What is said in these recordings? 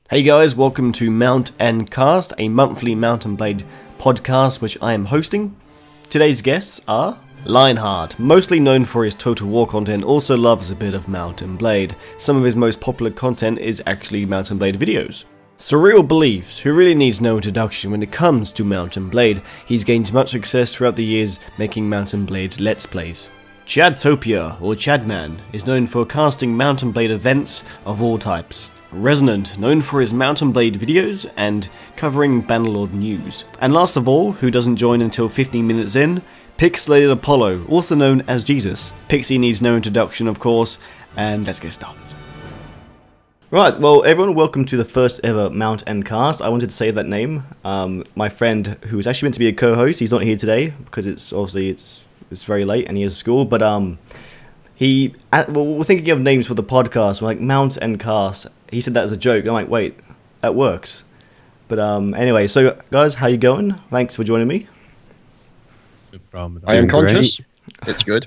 Hey guys, welcome to Mount&Cast, a monthly Mount & Blade podcast which I am hosting. Today's guests are Lionheart, mostly known for his Total War content, also loves a bit of Mount & Blade. Some of his most popular content is actually Mount & Blade videos. Surreal believes, who really needs no introduction when it comes to Mount & Blade. He's gained much success throughout the years making Mount & Blade Let's Plays. Chadtopia, or Chadman, is known for casting Mount & Blade events of all types. Resonant, known for his Mount & Blade videos and covering Bannerlord news. And last of all, who doesn't join until 15 minutes in, Pixelated Apollo, also known as Jesus. Pixie needs no introduction, of course, and let's get started. Right, well everyone, welcome to the first ever Mount&Cast. I wanted to say that name. My friend, who's actually meant to be a co-host, he's not here today because it's very late and he has school, but we're thinking of names for the podcast. We're like Mount&Cast. He said that as a joke. I'm like, wait, that works. But anyway, so guys, how you going? Thanks for joining me. I am conscious. It's good.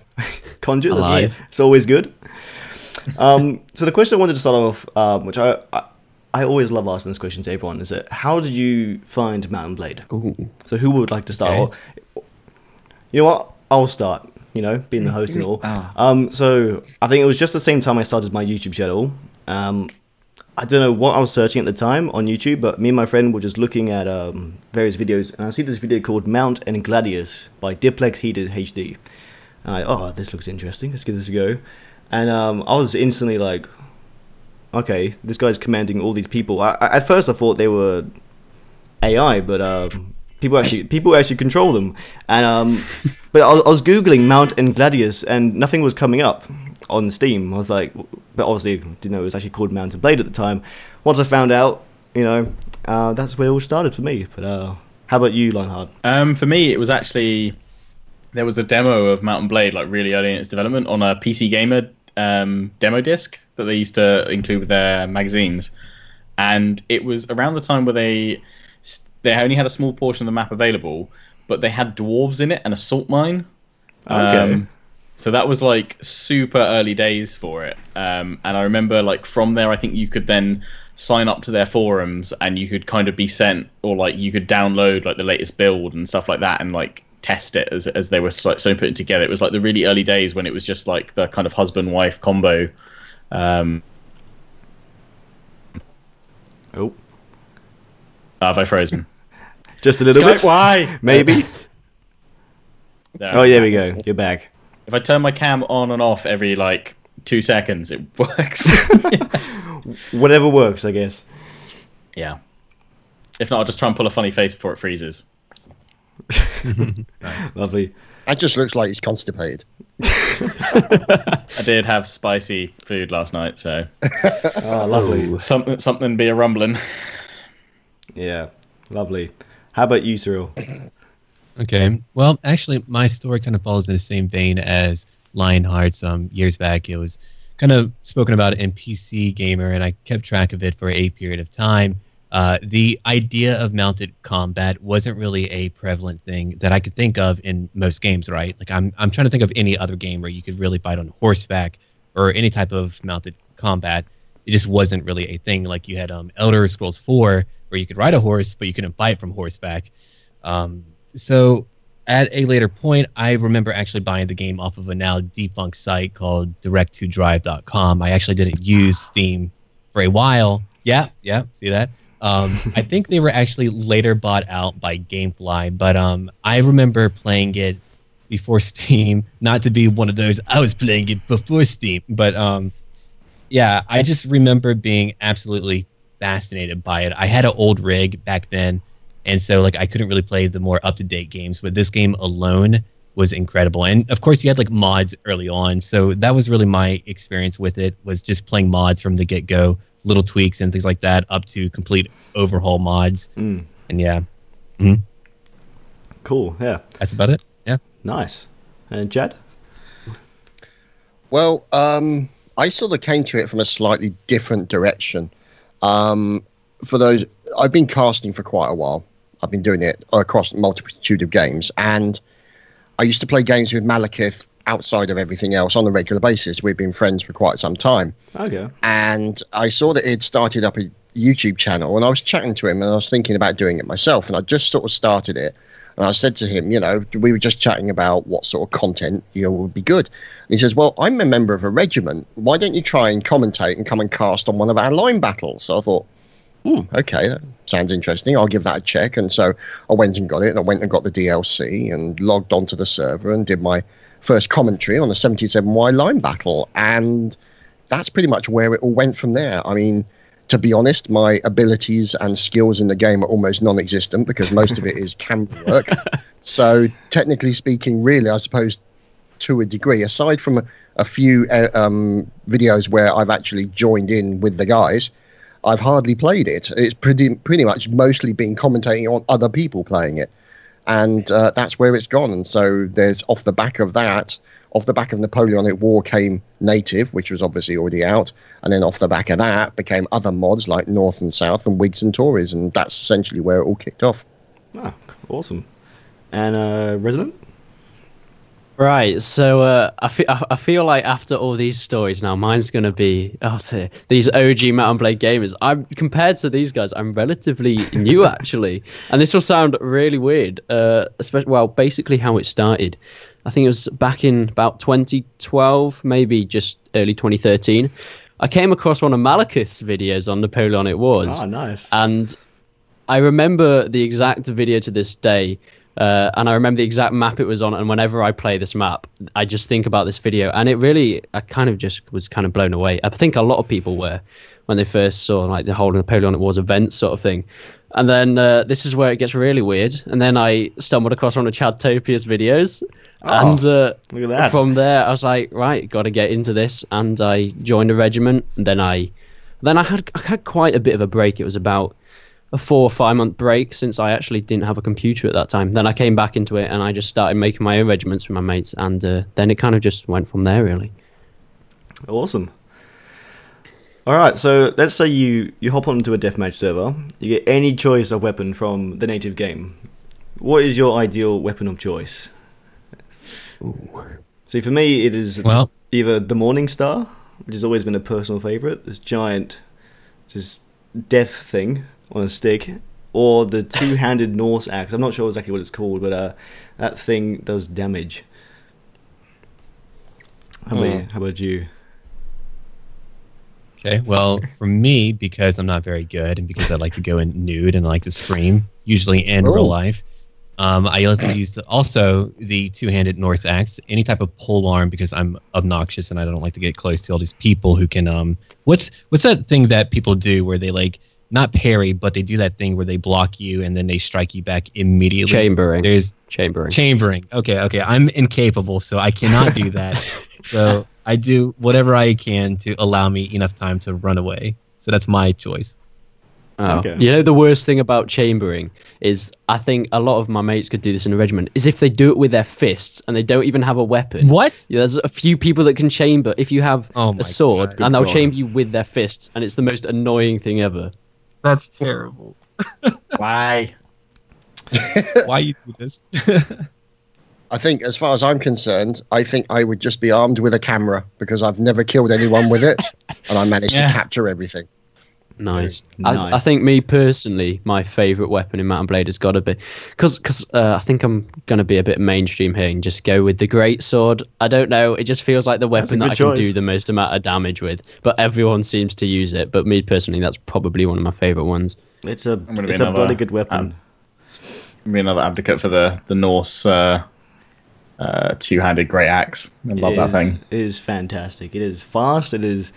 Conscious, it's always good. So the question I wanted to start off, which I always love asking this question to everyone, is that how did you find Mount & Blade? Ooh. So who would like to start? Okay. You know what? I'll start. You know, being the host and all. So I think it was just the same time I started my YouTube channel. I don't know what I was searching at the time on YouTube, but me and my friend were just looking at various videos, and I see this video called Mount and Gladius by Diplex Heated HD. And this looks interesting. Let's give this a go. And I was instantly like, okay, this guy's commanding all these people. At first I thought they were AI, but people actually control them. And but I was googling Mount and Gladius, and nothing was coming up on Steam. I was like, but obviously didn't know it was actually called Mount & Blade at the time. Once I found out, you know, that's where it all started for me. But how about you, Lionheart? For me, it was actually, there was a demo of Mount & Blade like really early in its development on a PC Gamer demo disc that they used to include with their magazines, and it was around the time where they only had a small portion of the map available, but they had dwarves in it and a salt mine. Okay. So that was like super early days for it. And I remember like from there, I think you could then sign up to their forums and you could kind of be sent, or like you could download like the latest build and stuff like that and like test it as they were like so putting together. It was like the really early days when it was just like the kind of husband-wife combo. Oh. Have I frozen? Just a little bit? Why? Maybe? No, oh, there we go. You're back. If I turn my cam on and off every, like, 2 seconds, it works. Whatever works, I guess. Yeah. If not, I'll just try and pull a funny face before it freezes. Nice. Lovely. That just looks like he's constipated. I did have spicy food last night, so... Oh, lovely. Something be a rumbling. Yeah, lovely. How about you, Surreal? Okay, well, actually, my story kind of falls in the same vein as Lionheart's. Years back, it was kind of spoken about in PC Gamer, and I kept track of it for a period of time. The idea of mounted combat wasn't really a prevalent thing that I could think of in most games, right? Like, I'm trying to think of any other game where you could really fight on horseback or any type of mounted combat. It just wasn't really a thing. Like, you had Elder Scrolls 4, where you could ride a horse, but you couldn't fight from horseback. So at a later point, I remember actually buying the game off of a now defunct site called direct2drive.com. I actually didn't use Steam for a while. Yeah, see that? I think they were actually later bought out by Gamefly, but I remember playing it before Steam. Not to be one of those, I was playing it before Steam, but yeah, I just remember being absolutely fascinated by it. I had an old rig back then, and so like I couldn't really play the more up-to-date games, but this game alone was incredible. And of course you had like mods early on, so that was really my experience with it, was just playing mods from the get-go, little tweaks and things like that, up to complete overhaul mods. And yeah. Cool. Yeah, that's about it. Yeah, nice. And Chad? Well, I sort of came to it from a slightly different direction. For those, I've been casting for quite a while. I've been doing it across a multitude of games, and I used to play games with Malekith outside of everything else on a regular basis. We've been friends for quite some time. Okay. And I saw that he'd started up a YouTube channel, and I was chatting to him, and I was thinking about doing it myself, and I just sort of started it. And I said to him, you know, we were just chatting about what sort of content, you know, would be good. And he says, well, I'm a member of a regiment. Why don't you try and commentate and come and cast on one of our line battles? So I thought, okay, that sounds interesting. I'll give that a check. And so I went and got it, and I went and got the DLC and logged onto the server and did my first commentary on the 77Y line battle. And that's pretty much where it all went from there. I mean, to be honest, my abilities and skills in the game are almost non-existent because most of it is camera work. So technically speaking, really, I suppose, to a degree, aside from a few videos where I've actually joined in with the guys, I've hardly played it. It's pretty much mostly been commentating on other people playing it. And that's where it's gone. And so there's off the back of Napoleonic War came Native, which was obviously already out. And then off the back of that became other mods like North and South and Whigs and Tories. And that's essentially where it all kicked off. Ah, awesome. And Resonant? Right, so I feel like after all these stories now, mine's going to be these OG Mount & Blade gamers. Compared to these guys, I'm relatively new actually, and this will sound really weird. Basically how it started. I think it was back in about 2012, maybe just early 2013. I came across one of Malekith's videos on Napoleonic Wars. Oh, nice. And I remember the exact video to this day. And I remember the exact map it was on, and whenever I play this map, I just think about this video, and I kind of just was kind of blown away. I think a lot of people were when they first saw like the whole Napoleonic Wars event sort of thing. And then this is where it gets really weird. And then I stumbled across one of Chadtopia's videes, and look at that. From there I was like, right, got to get into this, and I joined a regiment. And then I had quite a bit of a break. It was about a 4 or 5 month break since I actually didn't have a computer at that time. Then I came back into it and I just started making my own regiments with my mates, and then it kind of just went from there really. Awesome. All right, so let's say you hop onto a deathmatch server. You get any choice of weapon from the native game. What is your ideal weapon of choice? Ooh. See, for me, it is either the Morning Star, which has always been a personal favorite. This giant, just death thing on a stick, or the two-handed Norse axe. I'm not sure exactly what it's called, but that thing does damage. How about you? Okay, well, for me, because I'm not very good, and because I like to go in nude and I like to scream, usually in real life, I like to use also the two-handed Norse axe, any type of pole arm, because I'm obnoxious and I don't like to get close to all these people who can what's that thing that people do where they like not parry, but they do that thing where they block you and then they strike you back immediately. Chambering. There's Chambering. Okay. I'm incapable, so I cannot do that. So I do whatever I can to allow me enough time to run away. So that's my choice. Oh. Okay. You know, the worst thing about chambering is, I think a lot of my mates could do this in a regiment, is if they do it with their fists and they don't even have a weapon. What? Yeah, there's a few people that can chamber if you have a sword, and they'll chamber you with their fists, and it's the most annoying thing ever. That's terrible. Why? Why you do this? I think, as far as I'm concerned, I think I would just be armed with a camera, because I've never killed anyone with it, and I managed to capture everything. Nice. I think me personally, my favourite weapon in Mount & Blade has got to be, because I think I'm going to be a bit mainstream here and just go with the great sword. I don't know, it just feels like the weapon that I can do the most amount of damage with, but everyone seems to use it. But me personally, that's probably one of my favourite ones. It's a bloody good weapon. I'm going to be another advocate for the Norse two-handed great axe. I love that thing. It is fantastic. It is fast. It has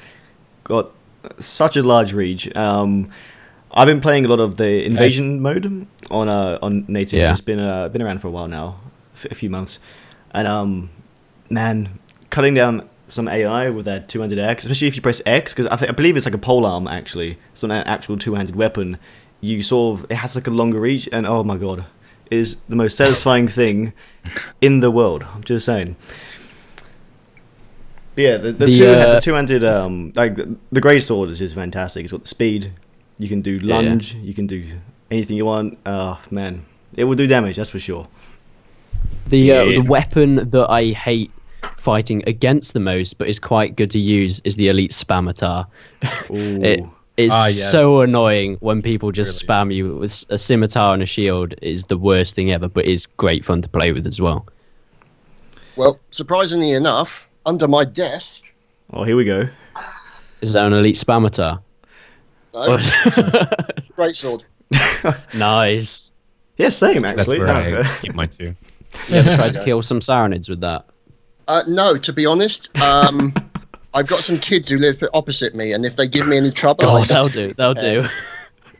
got such a large reach. I've been playing a lot of the invasion mode on native. It's been around for a while now, a few months, and man, cutting down some AI with that two-handed axe, especially if you press X, because I believe it's like a pole arm actually. It's not an actual two-handed weapon. It has like a longer reach, and oh my god, it is the most satisfying thing in the world. I'm just saying. Yeah, the two-handed, like the grey sword is just fantastic. It's got the speed. You can do lunge. You can do anything you want. Oh man, it will do damage. That's for sure. The weapon that I hate fighting against the most, but is quite good to use, is the elite spamatar. It is so annoying when people just spam you with a scimitar and a shield. Is the worst thing ever, but is great fun to play with as well. Well, surprisingly enough, under my desk. Oh, here we go. Is that an elite spamatar? No. Great sword. Nice. Yeah, same actually. That's where I keep mine too. You ever tried to kill some Saranids with that? No, to be honest. I've got some kids who live opposite me, and if they give me any trouble, they'll do.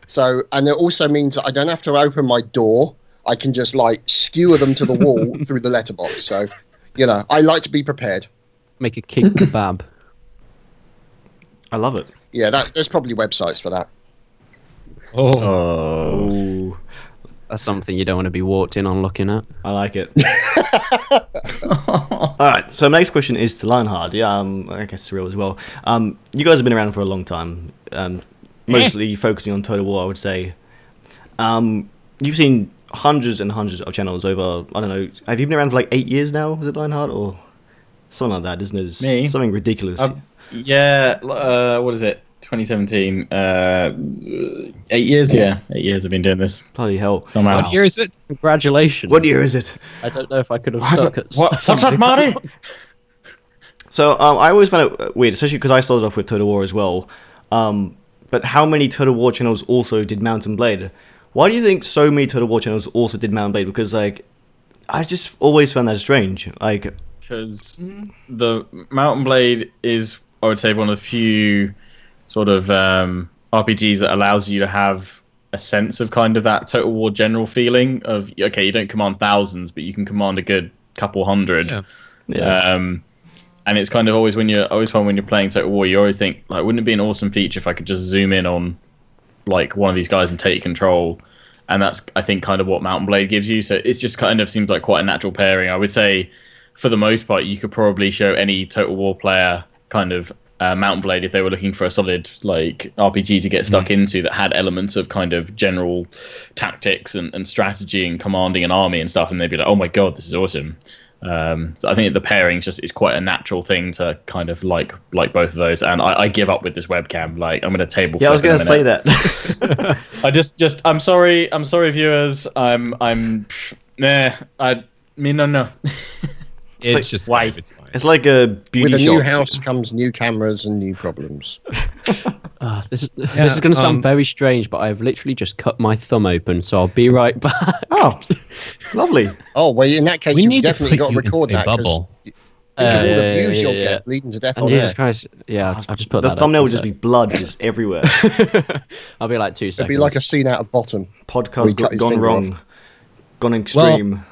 So, and it also means that I don't have to open my door. I can just like skewer them to the wall through the letterbox. So, you know, I like to be prepared. Make a king kebab. I love it. Yeah, there's probably websites for that. Oh. That's something you don't want to be walked in on looking at. I like it. All right, so my next question is to Lionheart. Yeah, I guess Surreal as well. You guys have been around for a long time, mostly focusing on Total War, I would say. You've seen hundreds and hundreds of channels over, I don't know, have you been around for like 8 years now? Is it Lionheart? Or something like that, isn't it? It's Me? something ridiculous. Yeah, what is it? 2017. 8 years? Yeah, 8 years I've been doing this. Bloody hell. Somehow. What year is it? Congratulations. What year is it? I don't know if I could have stuck at What's up, Marty? So I always found it weird, especially because I started off with Total War as well. But how many Total War channels also did Mount&Blade? Why do you think so many Total War channels also did Mount&Blade? Because like, I just always found that strange. Like, because the Mount&Blade is, I would say, one of the few sort of RPGs that allows you to have a sense of kind of that Total War general feeling of, okay, you don't command thousands, but you can command a good couple hundred. yeah. And it's kind of always when you're playing Total War, you always think, like, wouldn't it be an awesome feature if I could just zoom in on like one of these guys and take control? And that's, I think, kind of what Mount&Blade gives you. So it's just kind of seems like quite a natural pairing. I would say, for the most part, you could probably show any Total War player kind of Mount&Blade if they were looking for a solid like RPG to get stuck into that had elements of kind of general tactics and strategy and commanding an army and stuff, and they'd be like, oh my god, this is awesome. So I think the pairing is quite a natural thing to kind of like both of those. And I give up with this webcam. Like, I'm going to table. Yeah, I was going to say that. I'm sorry, viewers. No. It's just why? It's like a beauty With a shop. new house comes new cameras and new problems. This is going to sound very strange, but I've literally just cut my thumb open, so I'll be right back. Oh, lovely. Oh, well, in that case, you've definitely got to record that. Bubble. Think of all the views you'll get bleeding to death on Jesus there. Christ. Yeah, I'll just put The that thumbnail up, would just be blood just everywhere. I'll be like 2 seconds. It'd be like a scene out of Bottom. Podcast cut his gone finger wrong. off. Gone extreme.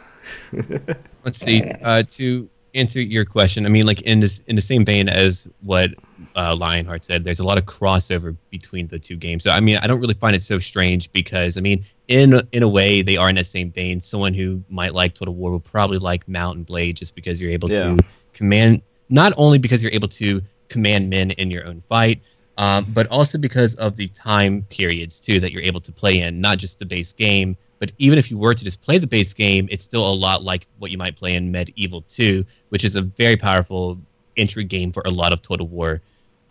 Let's see. To answer your question, I mean, like in the same vein as what Lionheart said, there's a lot of crossover between the two games. So I mean, I don't really find it so strange because I mean, in a way, they are in the same vein. Someone who might like Total War will probably like Mount&Blade just because you're able to command. Not only because you're able to command men in your own fight, but also because of the time periods too that you're able to play in. Not just the base game. But even if you were to just play the base game, it's still a lot like what you might play in Medieval 2, which is a very powerful entry game for a lot of Total War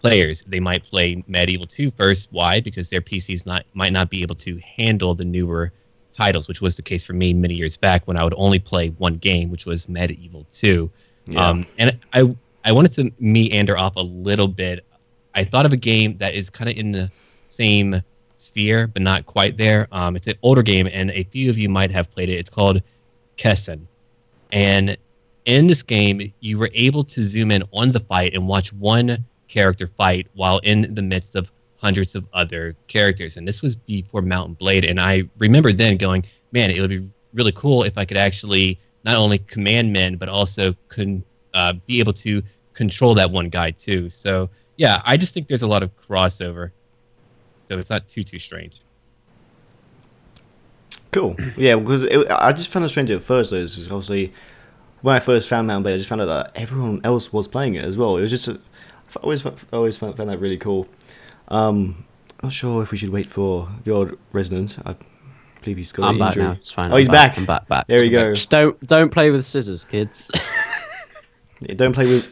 players. They might play Medieval 2 first. Why? Because their PCs might not be able to handle the newer titles, which was the case for me many years back when I would only play one game, which was Medieval 2. Yeah. And I wanted to meander off a little bit. I thought of a game that is kind of in the same sphere, but not quite there. It's an older game, and a few of you might have played it. It's called Kessen. And in this game, you were able to zoom in on the fight and watch one character fight while in the midst of hundreds of other characters. And this was before Mount&Blade, and I remember then going, man, it would be really cool if I could actually not only command men, but also be able to control that one guy too. So yeah, I just think there's a lot of crossover. So it's not too strange. Cool. Yeah, because I just found it strange at first, though, because obviously when I first found Mount&Blade, I just found out that everyone else was playing it as well. It was just, I always found that really cool. Not sure if we should wait for the old Resonant. I believe he's got an injury. Now. It's fine. Oh, he's back. I'm back. There we go. Just don't play with scissors, kids. Yeah, don't play with,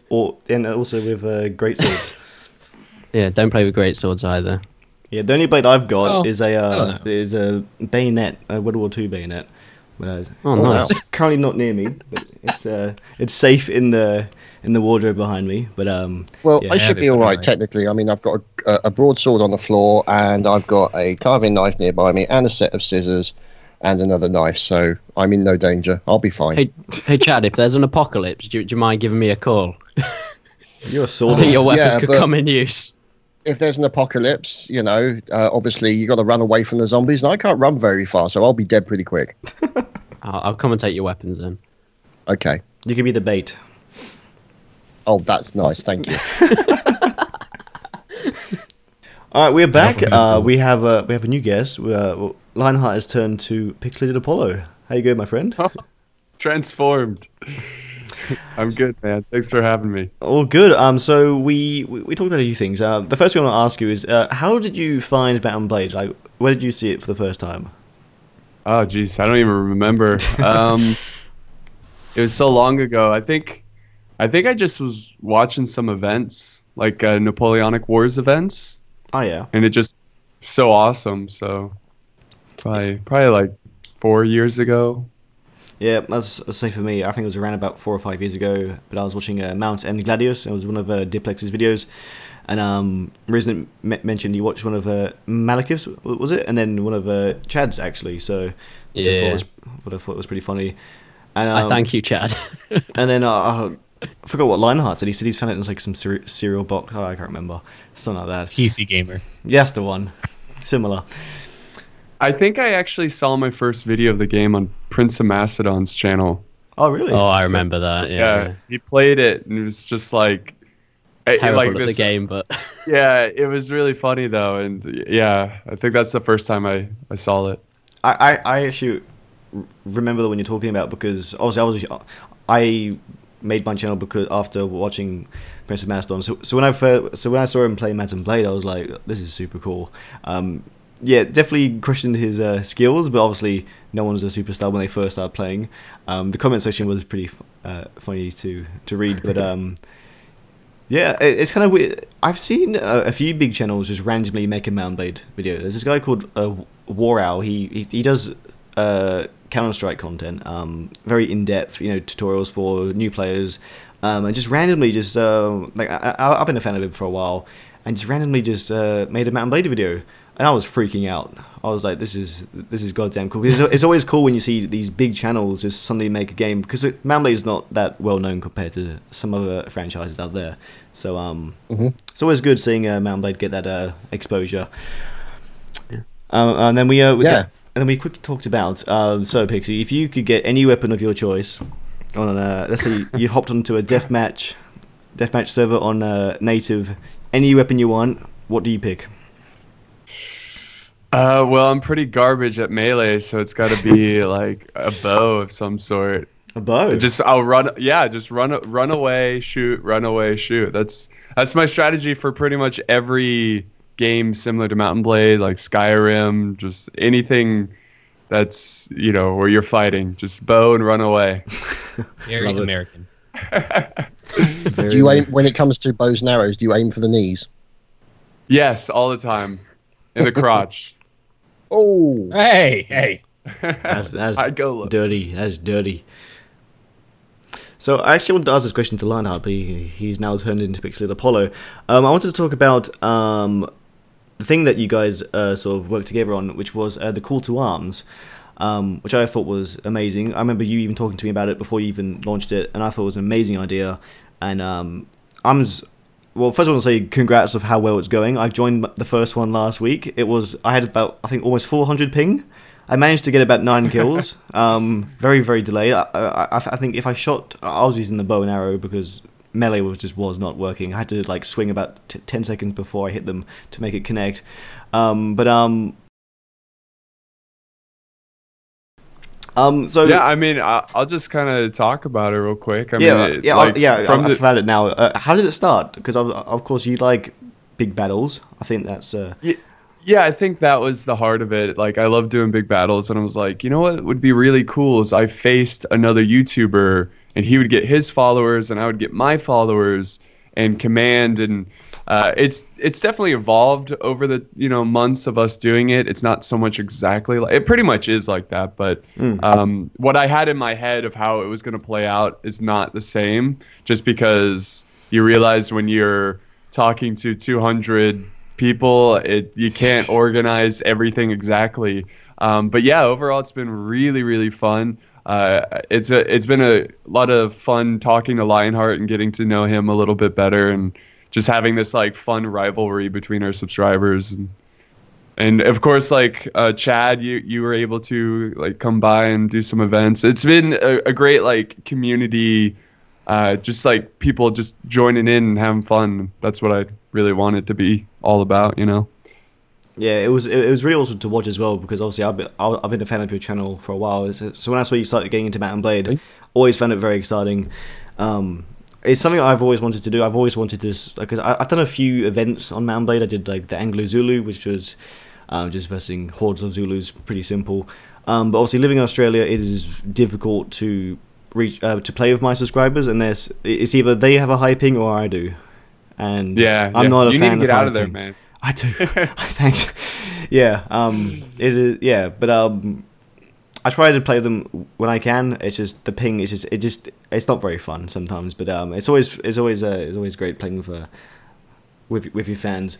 and also with great swords. Yeah, don't play with great swords either. Yeah, the only blade I've got is a bayonet, a World War II bayonet. But, nice. It's currently not near me, but it's safe in the wardrobe behind me. But well, yeah. I should be all right technically. I mean, I've got a broadsword on the floor, and I've got a carving knife nearby me, and a set of scissors, and another knife. So I'm in no danger. I'll be fine. Hey, Chad, if there's an apocalypse, do you mind giving me a call? You're a sword. I think your weapons could come in use. If there's an apocalypse, obviously you got to run away from the zombies, and I can't run very far, so I'll be dead pretty quick. I'll come and take your weapons then. Okay. You can be the bait. Oh, that's nice. Thank you. All right, we're back. We have a new guest. Lionheart has turned to Pixelated Apollo. How you going, my friend? Transformed. I'm good, man. Thanks for having me. All good. So we talked about a few things. The first thing I want to ask you is, how did you find Mount&Blade? Like, where did you see it for the first time? Oh, geez, I don't even remember. It was so long ago. I think I just was watching some events, like Napoleonic Wars events. Oh yeah. And it just so awesome. So probably like 4 years ago. Yeah, that's the same for me. I think it was around about 4 or 5 years ago. But I was watching Mount&Gladius. Gladius. It was one of Diplex's videos, and Resonant mentioned you watched one of Malekith's, was it? And then one of Chad's actually. So yeah, I thought was pretty funny. And I thank you, Chad. And then I forgot what Lionheart said. He said he's found it in like some cereal box. Oh, I can't remember. Something like that. PC Gamer. Yeah, that's the one. Similar. I think I actually saw my first video of the game on Prince of Macedon's channel. Oh, really? Oh, I remember that. Yeah. He played it, and it was just like terrible at the game, but yeah, it was really funny though, and yeah, I think that's the first time I saw it. I actually remember when you're talking about, because obviously I made my channel because after watching Prince of Macedon. So when I saw him play Mount&Blade, I was like, this is super cool. Yeah, definitely questioned his skills, but obviously no one's a superstar when they first start playing. The comment section was pretty funny to read, but yeah, it's kind of weird. I've seen a few big channels just randomly make a Mount&Blade video. There's this guy called War Owl. He does Counter-Strike content, very in-depth, tutorials for new players, and just randomly like I've been a fan of him for a while, and just randomly made a Mount&Blade video. And I was freaking out. I was like, this is goddamn cool. It's always cool when you see these big channels just suddenly make a game, because Mount&Blade is not that well known compared to some other franchises out there. So it's always good seeing Mount&Blade get that exposure. And then we quickly talked about so Pixie, if you could get any weapon of your choice on let's say you hopped onto a deathmatch server on native, any weapon you want, what do you pick? Well, I'm pretty garbage at melee, so it's got to be like a bow of some sort. A bow? I'll run. Yeah, just run away, shoot, run away, shoot. That's my strategy for pretty much every game similar to Mount&Blade, like Skyrim, just anything that's where you're fighting, just bow and run away. Very American. Do you aim when it comes to bows and arrows? Do you aim for the knees? Yes, all the time, in the crotch. Oh, hey! That's I go look. dirty. That's dirty. So I actually wanted to ask this question to Lionheart, but he's now turned into Pixelated Apollo. I wanted to talk about the thing that you guys sort of worked together on, which was the call to arms, which I thought was amazing. I remember you even talking to me about it before you even launched it, and I thought it was an amazing idea. And well, first I want to say congrats of how well it's going. I joined the first one last week. I had about, I think, almost 400 ping. I managed to get about 9 kills. Very, very delayed. I think if I shot, I was using the bow and arrow because melee was not working. I had to like swing about 10 seconds before I hit them to make it connect. So yeah, I mean, I'll just kind of talk about it real quick. I found it now. How did it start? Because of course you like big battles. I think that's. Yeah, I think that was the heart of it. Like, I love doing big battles, and I was like, you know what would be really cool is I faced another YouTuber and he would get his followers, and I would get my followers, and command, and it's definitely evolved over the months of us doing it. It's not so much exactly like it. Pretty much is like that, but what I had in my head of how it was going to play out is not the same. Just because you realize when you're talking to 200 people, you can't organize everything exactly. But yeah, overall, it's been really, really fun. It's been a lot of fun talking to Lionheart and getting to know him a little bit better, and just having this like fun rivalry between our subscribers, and of course like Chad, you were able to like come by and do some events. It's been a great like community, just like people just joining in and having fun. That's what I really want it to be all about, Yeah, it was really awesome to watch as well, because obviously I've been a fan of your channel for a while. So when I saw you started getting into Mount & Blade, always found it very exciting. It's something I've always wanted to do. I've always wanted this, because I've done a few events on Mount & Blade. I did like the Anglo Zulu, which was just versing hordes of Zulus, pretty simple. But obviously living in Australia, it is difficult to reach to play with my subscribers, and it's either they have a high ping or I do. And I'm not a fan of You need to get out of there, ping. man. I do. Thanks. Yeah. It is. Yeah. But I try to play them when I can. It's just the ping. It's not very fun sometimes. But it's always great playing with your fans.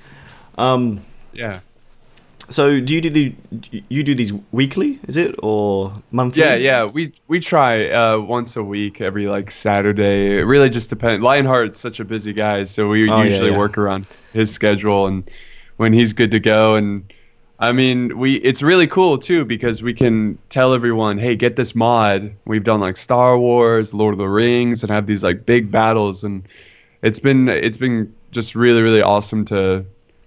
Yeah. So do you do these weekly? Is it, or monthly? Yeah. We try once a week, every like Saturday. It really just depends. Lionheart's such a busy guy, so we usually work around his schedule and when he's good to go. And I mean, it's really cool too, because we can tell everyone, hey, get this mod. We've done like Star Wars, Lord of the Rings, and have these like big battles, and it's been just really, really awesome to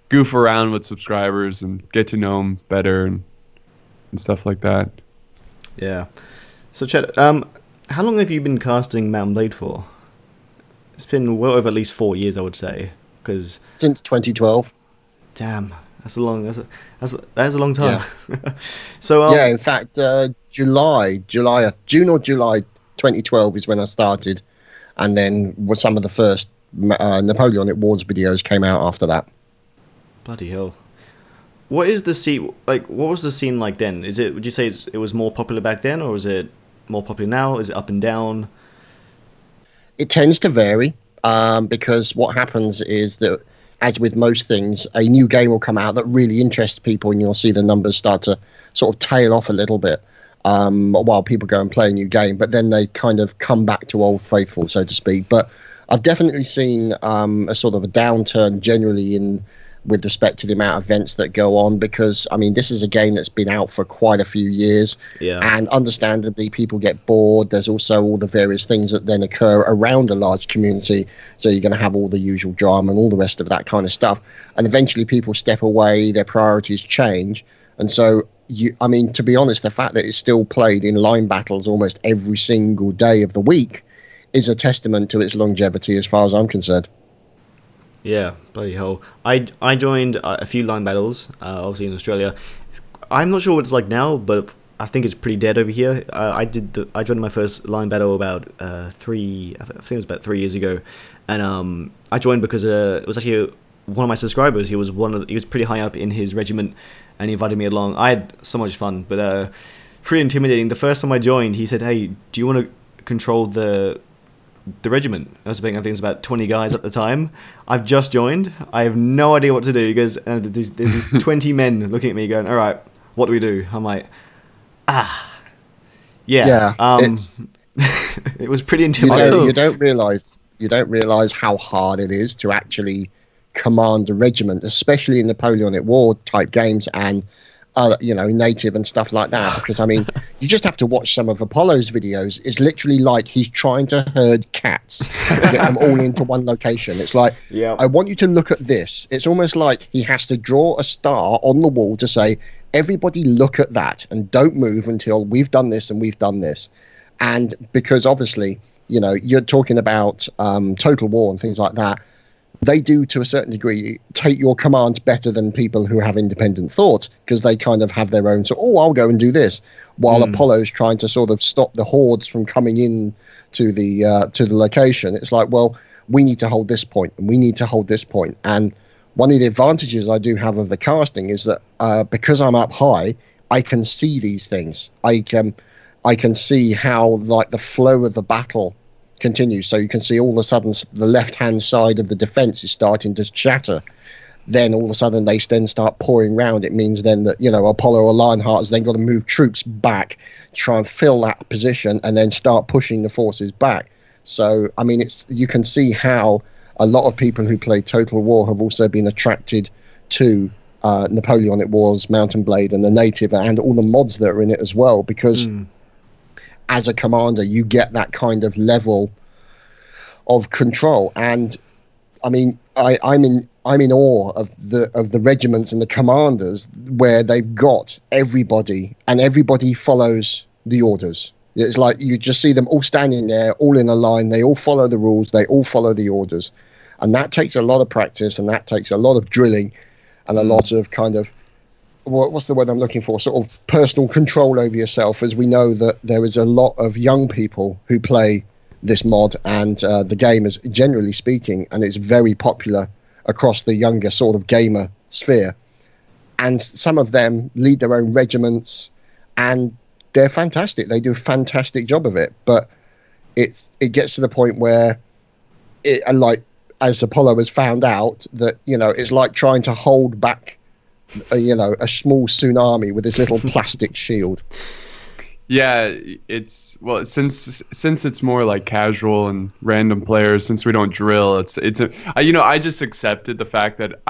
goof around with subscribers and get to know them better and stuff like that. Yeah. So Chad, how long have you been casting Mount & Blade for? It's been well over at least 4 years, I would say, because since 2012. Damn, that's a long time. Yeah. So yeah, in fact, June or July 2012 is when I started, and then some of the first Napoleonic Wars videos came out after that. Bloody hell! What is the scene like? What was the scene like then? Would you say it was more popular back then, or is it more popular now? Is it up and down? It tends to vary, because what happens is that, as with most things, a new game will come out that really interests people, and you'll see the numbers start to sort of tail off a little bit while people go and play a new game. But then they kind of come back to old faithful, so to speak. But I've definitely seen a sort of a downturn generally with respect to the amount of events that go on, because I mean, this is a game that's been out for quite a few years, and understandably people get bored. There's also all the various things that then occur around a large community, so you're going to have all the usual drama and all the rest of that kind of stuff, and eventually people step away, their priorities change. And so I mean, to be honest, the fact that it's still played in line battles almost every single day of the week is a testament to its longevity as far as I'm concerned. Yeah, bloody hell. I joined a few line battles, obviously in Australia. I'm not sure what it's like now, but I think it's pretty dead over here. I joined my first line battle about I think it was about 3 years ago, and I joined because it was actually one of my subscribers. He was pretty high up in his regiment, and he invited me along. I had so much fun, but pretty intimidating. The first time I joined, he said, "Hey, do you want to control the regiment?" I think it was about 20 guys at the time. I've just joined. I have no idea what to do. He goes, there's these 20 men looking at me going, all right, what do we do? I'm like, yeah. It was pretty intimidating. You don't realize how hard it is to actually command a regiment, especially in Napoleonic War type games and native and stuff like that, because I mean, you just have to watch some of Apollo's videos. It's literally like he's trying to herd cats and get them all into one location. It's like, I want you to look at this. It's almost like he has to draw a star on the wall to say, everybody look at that and don't move until we've done this and we've done this. And because obviously, you're talking about Total War and things like that, they do, to a certain degree, take your commands better than people who have independent thought, because they kind of have their own sort, oh, I'll go and do this, while Apollo's trying to sort of stop the hordes from coming in to the location. It's like, well, we need to hold this point, and we need to hold this point. And one of the advantages I do have of the casting is that because I'm up high, I can see these things. I can see how, like, the flow of the battle continues. So you can see all of a sudden the left-hand side of the defense is starting to shatter. Then all of a sudden they then start pouring round. It means then that, you know, Apollo or Lionheart has then got to move troops back, try and fill that position, and then start pushing the forces back. So, I mean, you can see how a lot of people who play Total War have also been attracted to Napoleonic Wars, Mount & Blade, and the native, and all the mods that are in it as well, because as a commander, you get that kind of level of control. And I mean, I'm in awe of the regiments and the commanders, where they've got everybody, and everybody follows the orders. It's like you just see them all standing there, all in a line. They all follow the rules. They all follow the orders, and that takes a lot of practice, and that takes a lot of drilling, and a lot of kind of, what's the word I'm looking for? Sort of personal control over yourself, as we know that there is a lot of young people who play this mod, and the game is, generally speaking, and it's very popular across the younger sort of gamer sphere. And some of them lead their own regiments, and they're fantastic. They do a fantastic job of it. But it gets to the point where, like, as Apollo has found out, that, you know, it's like trying to hold back a small tsunami with this little plastic shield. Yeah, it's, well, since it's more like casual and random players, since we don't drill, I just accepted the fact that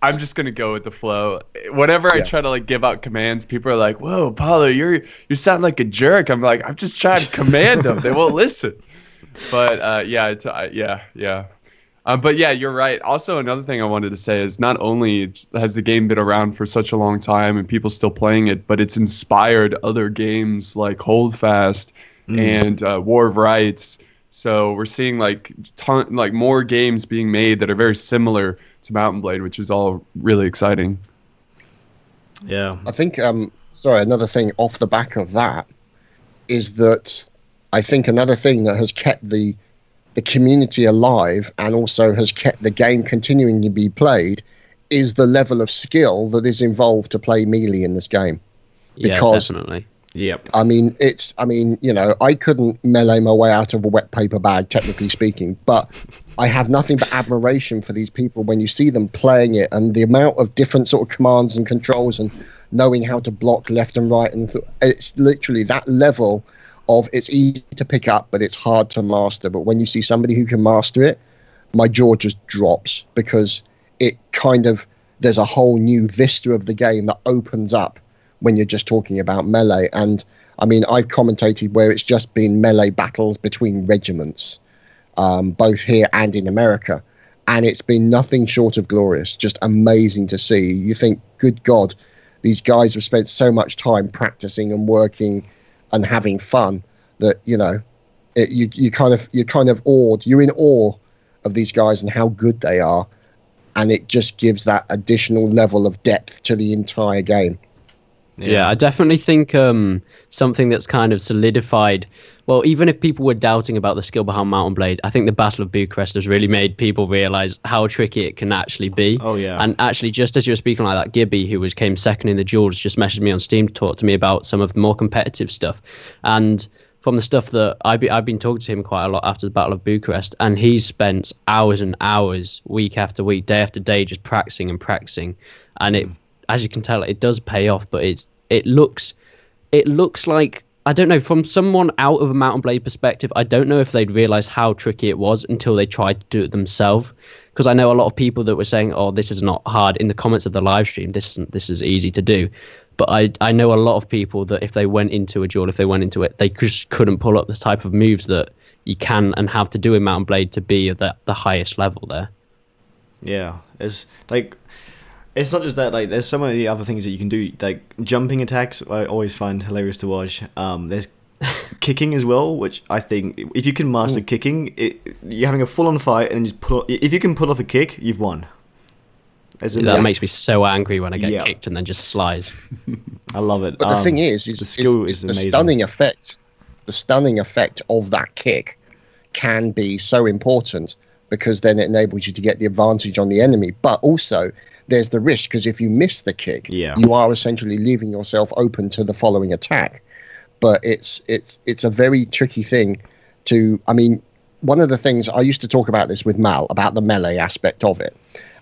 I'm just gonna go with the flow. Whenever I try to, like, give out commands, people are like, "Whoa, Apollo, you sound like a jerk." I'm like, I'm just trying to command them. They won't listen. But yeah. But yeah, you're right. Also, another thing I wanted to say is, not only has the game been around for such a long time and people still playing it, but it's inspired other games like Holdfast and War of Rights. So we're seeing like more games being made that are very similar to Mount & Blade, which is all really exciting. Yeah. I think, another thing off the back of that is that I think another thing that has kept the community alive, and also has kept the game continuing to be played, is the level of skill that is involved to play melee in this game. Because, yeah, definitely. Yep. I mean, you know, I couldn't melee my way out of a wet paper bag, technically speaking, but I have nothing but admiration for these people when you see them playing it, and the amount of different sort of commands and controls, and knowing how to block left and right, and it's literally that level of, it's easy to pick up, but it's hard to master. But when you see somebody who can master it, my jaw just drops, because it kind of, there's a whole new vista of the game that opens up when you're just talking about melee. And I mean, I've commentated where it's just been melee battles between regiments, both here and in America, and it's been nothing short of glorious. Just amazing to see. You think, good God, these guys have spent so much time practicing and working and having fun, that, you know, you're kind of awed. You're in awe of these guys and how good they are, and it just gives that additional level of depth to the entire game. Yeah, I definitely think something that's kind of solidified. Well, even if people were doubting about the skill behind Mount & Blade, I think the Battle of Bucharest has really made people realize how tricky it can actually be. Oh, yeah. And actually, just as you were speaking like that, Gibby, who came second in the duels, just messaged me on Steam to talk to me about some of the more competitive stuff. And from the stuff that I've been talking to him quite a lot after the Battle of Bucharest, and he's spent hours and hours, week after week, day after day, just practicing and practicing. And it, as you can tell, it does pay off, but it looks like, I don't know, from someone out of a Mount & Blade perspective, I don't know if they'd realize how tricky it was until they tried to do it themselves. Because I know a lot of people that were saying, "Oh, this is not hard," in the comments of the live stream. This is easy to do. But I know a lot of people that if they went into a duel, if they went into it, they just couldn't pull up the type of moves that you can and have to do in Mount & Blade to be at the highest level there. Yeah, it's like, it's not just that, like, there's so many other things that you can do, like jumping attacks I always find hilarious to watch. There's kicking as well, which I think if you can master kicking, you're having a full-on fight, and just if you can pull off a kick, you've won. That makes me so angry when I get kicked and then just slides. I love it. But the thing is the skill is the amazing. stunning effect. The stunning effect of that kick can be so important, because then it enables you to get the advantage on the enemy. But also, there's the risk, because if you miss the kick, you are essentially leaving yourself open to the following attack. But it's a very tricky thing to. I mean, one of the things I used to talk about this with Mal, about the melee aspect of it.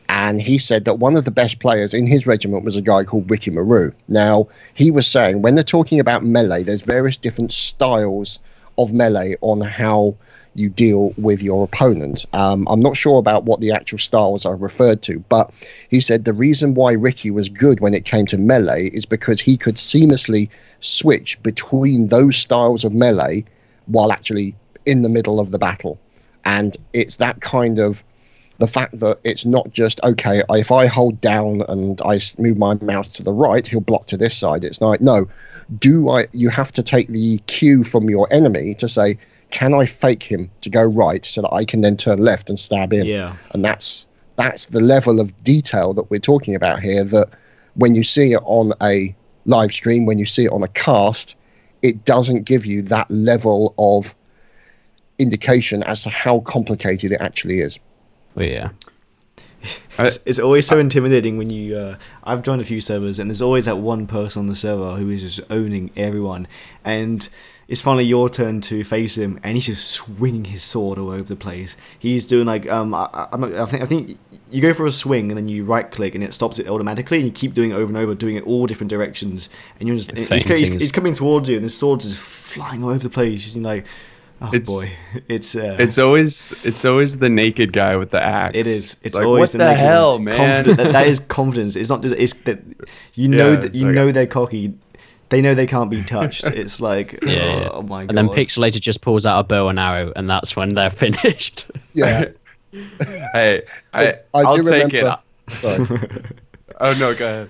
And he said that one of the best players in his regiment was a guy called Ricky Maru. Now, he was saying when they're talking about melee, there's various different styles of melee on how you deal with your opponent. I'm not sure about what the actual styles are referred to, but he said the reason why Ricky was good when it came to melee is because he could seamlessly switch between those styles of melee while actually in the middle of the battle. And it's that kind of the fact that it's not just, okay, if I hold down and I move my mouse to the right, he'll block to this side. It's like, no, you have to take the cue from your enemy to say, can I fake him to go right so that I can then turn left and stab in? Yeah. And that's the level of detail that we're talking about here, that when you see it on a live stream, when you see it on a cast, it doesn't give you that level of indication as to how complicated it actually is. Well, yeah. It's always so intimidating when you I've joined a few servers, and there's always that one person on the server who is just owning everyone, and it's finally your turn to face him, and he's just swinging his sword all over the place. He's doing like I think you go for a swing and then you right click and it stops it automatically, and you keep doing it over and over, doing it all different directions, and you're just he's coming towards you and the sword's just flying all over the place, and you're like, oh boy, it's always the naked guy with the axe. It is. It's like, always what the hell, man. That is confidence. It's not just. It's that you know they're cocky. They know they can't be touched. It's like, oh my god. And then Pixelated just pulls out a bow and arrow, and that's when they're finished. Yeah. Hey, I'll take it. Sorry. Oh no, go ahead.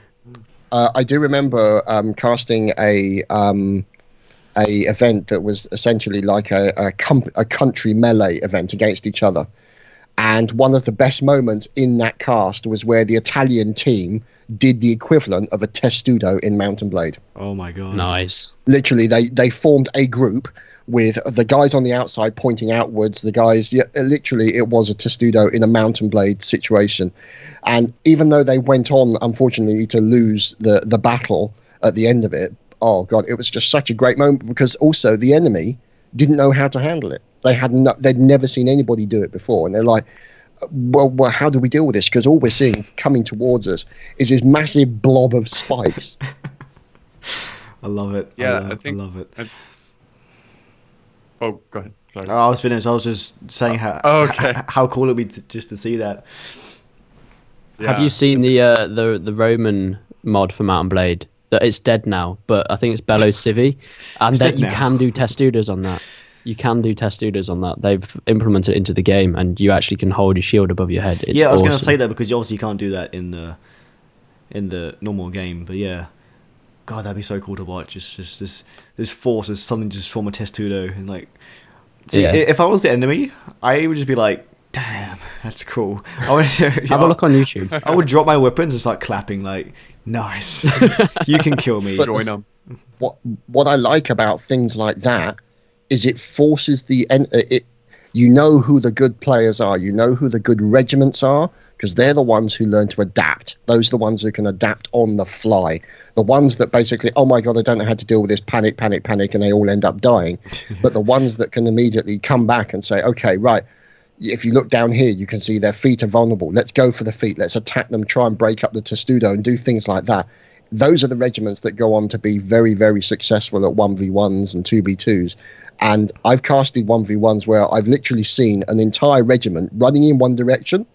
I do remember casting a event that was essentially like a country melee event against each other, and one of the best moments in that cast was where the Italian team did the equivalent of a testudo in Mount&Blade. Oh my god! Nice. Literally, they formed a group with the guys on the outside pointing outwards. The guys, literally, it was a testudo in a Mount&Blade situation, and even though they went on, unfortunately, to lose the battle at the end of it. Oh god, it was just such a great moment, because also the enemy didn't know how to handle it. They'd never seen anybody do it before, and they're like, well, how do we deal with this? Because all we're seeing coming towards us is this massive blob of spikes. I love it. Yeah, I love it. Oh, go ahead. Sorry. I was finished. I was just saying how cool it'd be just to see that. Yeah. Have you seen the Roman mod for Mount&Blade? That it's dead now, but I think it's Bello Civi, and that you can do testudos on that. You can do testudos on that. They've implemented it into the game, and you actually can hold your shield above your head. It's I was awesome. going to say that, because you obviously can't do that in the normal game. But yeah, God, that'd be so cool to watch. Just this force as something just form a testudo, and like, see, if I was the enemy, I would just be like, damn, that's cool. Have a look on YouTube. I would drop my weapons and start clapping like, nice, you can kill me. Join them. What I like about things like that is it forces you know who the good players are, you know who the good regiments are, because they're the ones who learn to adapt. Those are the ones who can adapt on the fly. The ones that basically, oh my god, I don't know how to deal with this, panic, and they all end up dying. But the ones that can immediately come back and say, okay, right, if you look down here, you can see their feet are vulnerable. Let's go for the feet. Let's attack them, try and break up the testudo and do things like that. Those are the regiments that go on to be very, very successful at 1v1s and 2v2s. And I've casted 1v1s where I've literally seen an entire regiment running in one direction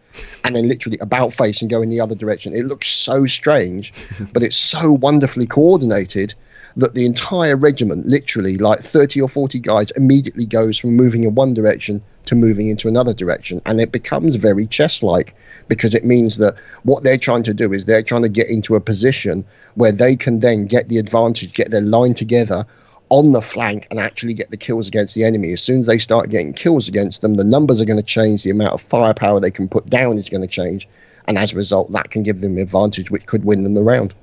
and then literally about face and go in the other direction. It looks so strange, but it's so wonderfully coordinated that the entire regiment, literally like 30 or 40 guys, immediately goes from moving in one direction to moving into another direction. And it becomes very chess-like, because it means that what they're trying to do is they're trying to get into a position where they can then get the advantage, get their line together on the flank and actually get the kills against the enemy. As soon as they start getting kills against them, the numbers are going to change, the amount of firepower they can put down is going to change, and as a result, that can give them an advantage which could win them the round.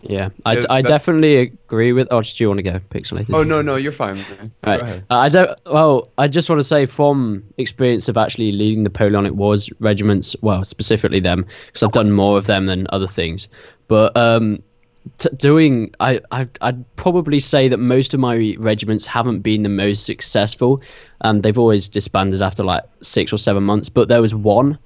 Yeah, I definitely agree with. Oh, do you want to go, Pixelated? Oh no, you're fine. Man. Right. Go ahead. I don't. Well, I just want to say from experience of actually leading the Napoleonic Wars regiments, well, specifically them, because I've done more of them than other things. But I'd probably say that most of my regiments haven't been the most successful, and they've always disbanded after like 6 or 7 months. But there was one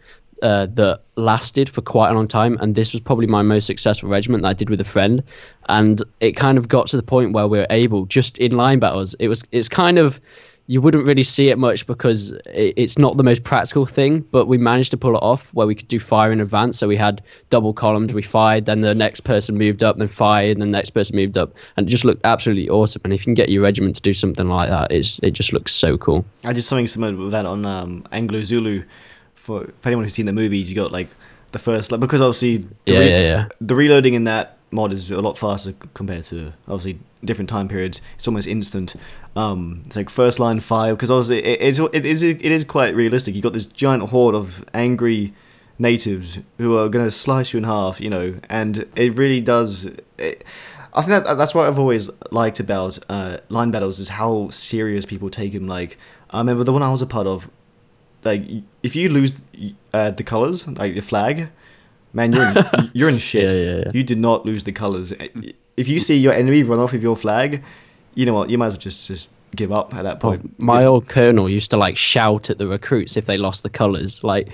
that lasted for quite a long time, and this was probably my most successful regiment that I did with a friend, and it kind of got to the point where we were able, just in line battles, it's kind of, you wouldn't really see it much because it's not the most practical thing, but we managed to pull it off where we could do fire in advance. So we had double columns, we fired, then the next person moved up, then fired, and the next person moved up, and it just looked absolutely awesome. And if you can get your regiment to do something like that, it just looks so cool. I did something similar with that on Anglo Zulu. For anyone who's seen the movies, you got like the first, like, because obviously the reloading in that mod is a lot faster compared to obviously different time periods. It's almost instant. It's like first line fire, because obviously it is quite realistic. You got this giant horde of angry natives who are going to slice you in half, you know, and it really does. I think that's what I've always liked about line battles, is how serious people take them. Like, I remember the one I was a part of. Like, if you lose the colors, like the flag, man, you're in shit. Yeah. You did not lose the colors. If you see your enemy run off with your flag, you know what? You might as well just give up at that point. My old colonel used to like shout at the recruits if they lost the colors. Like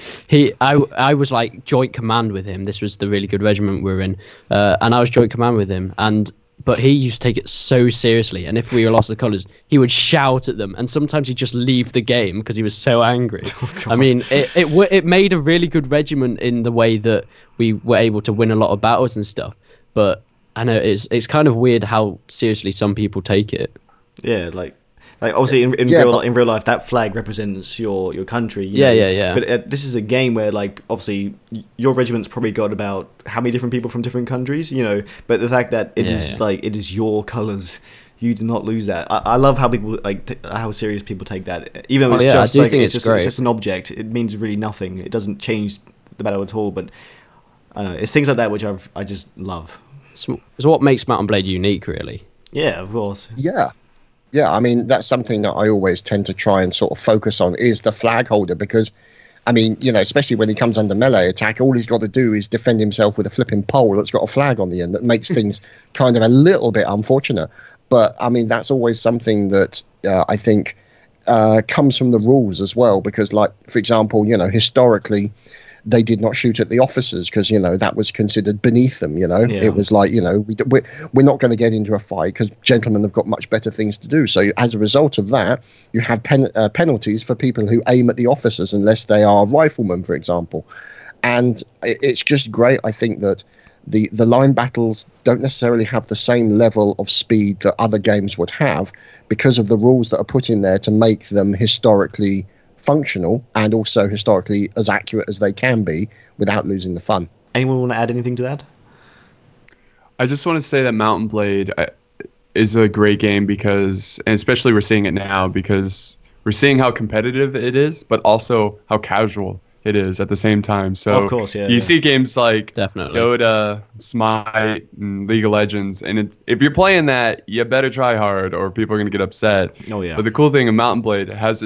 I was like joint command with him. This was the really good regiment we were in, and I was joint command with him. But he used to take it so seriously, and if we lost the colours, he would shout at them, and sometimes he'd just leave the game because he was so angry. I mean, it made a really good regiment in the way that we were able to win a lot of battles and stuff. But I know it's kind of weird how seriously some people take it. Yeah, like obviously in real life, that flag represents your country. You know? Yeah. But this is a game where, like, obviously your regiment's probably got about how many different people from different countries, you know. But the fact that it is your colours, you do not lose that. I love how people how serious people take that, even though it's just an object. It means really nothing. It doesn't change the battle at all. But I don't know, it's things like that which I just love. It's what makes Mount & Blade unique, really. Yeah, of course. Yeah, I mean, that's something that I always tend to try and sort of focus on, is the flag holder, because, I mean, you know, especially when he comes under melee attack, all he's got to do is defend himself with a flipping pole that's got a flag on the end. That makes things kind of a little bit unfortunate. But, I mean, that's always something that I think comes from the rules as well, because, like, for example, you know, historically, they did not shoot at the officers because, you know, that was considered beneath them, you know. Yeah. It was like, you know, we're not going to get into a fight because gentlemen have got much better things to do. So as a result of that, you have penalties for people who aim at the officers unless they are riflemen, for example. And it's just great, I think, that the line battles don't necessarily have the same level of speed that other games would have because of the rules that are put in there to make them historically functional and also historically as accurate as they can be without losing the fun. Anyone want to add anything to that? I just want to say that Mount & Blade is a great game because, and especially we're seeing it now because we're seeing how competitive it is, but also how casual it is at the same time. So of course, you see games like Dota, Smite, and League of Legends, and if you're playing that, you better try hard or people are going to get upset. Oh yeah. But the cool thing of Mount & Blade, it has